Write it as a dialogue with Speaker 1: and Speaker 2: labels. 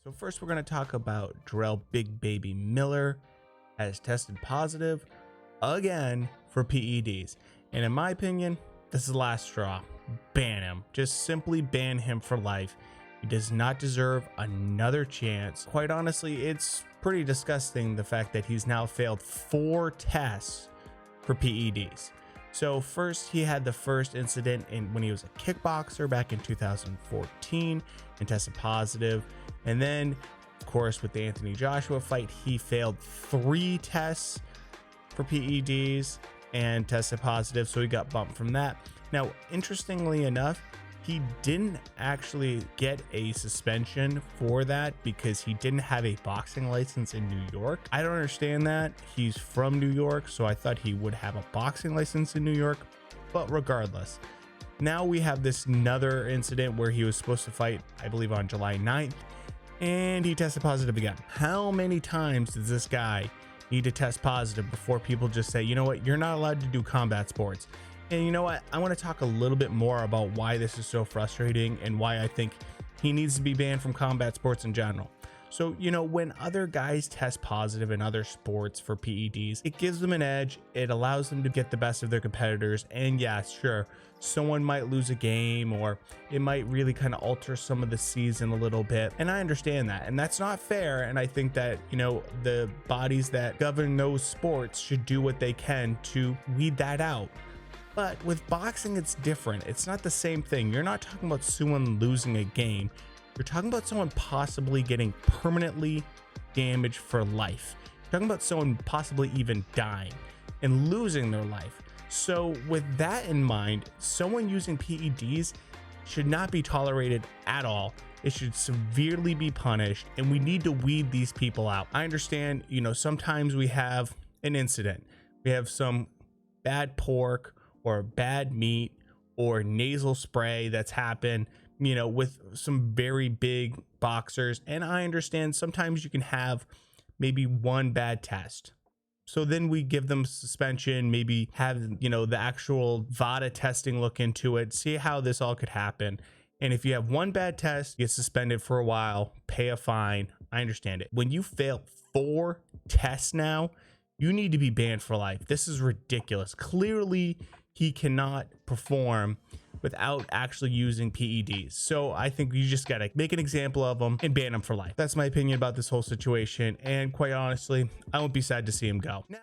Speaker 1: So first we're going to talk about Jarrell Big Baby Miller has tested positive again for PEDs. And in my opinion, this is the last straw. Ban him. Just simply ban him for life. He does not deserve another chance. Quite honestly, it's pretty disgusting the fact that he's now failed 4 tests for PEDs. So first he had the first incident when he was a kickboxer back in 2014 and tested positive. And then of course with the Anthony Joshua fight, he failed 3 tests for PEDs and tested positive. So he got bumped from that. Now, interestingly enough, he didn't actually get a suspension for that because he didn't have a boxing license in New York. I don't understand that. He's from New York, so I thought he would have a boxing license in New York. But regardless, now we have this another incident where he was supposed to fight, I believe, on July 9th, and he tested positive again. How many times does this guy need to test positive before people just say, you know what, you're not allowed to do combat sports? And you know what, I want to talk a little bit more about why this is so frustrating and why I think he needs to be banned from combat sports in general. So, you know, when other guys test positive in other sports for PEDs, it gives them an edge. It allows them to get the best of their competitors. And yeah, sure, someone might lose a game or it might really kind of alter some of the season a little bit. And I understand that. And that's not fair. And I think that, you know, the bodies that govern those sports should do what they can to weed that out. But with boxing, it's different. It's not the same thing. You're not talking about someone losing a game. You're talking about someone possibly getting permanently damaged for life. You're talking about someone possibly even dying and losing their life. So with that in mind, someone using PEDs should not be tolerated at all. It should severely be punished, and we need to weed these people out. I understand, you know, sometimes we have an incident. We have some bad pork or bad meat or nasal spray that's happened, you know, with some very big boxers. And I understand sometimes you can have maybe one bad test. So then we give them suspension, maybe have, you know, the actual VADA testing look into it, see how this all could happen. And if you have one bad test, get suspended for a while, pay a fine. I understand it. When you fail 4 tests now, you need to be banned for life. This is ridiculous. Clearly, he cannot perform without actually using PEDs. So I think you just gotta make an example of him and ban him for life. That's my opinion about this whole situation. And quite honestly, I won't be sad to see him go. Now,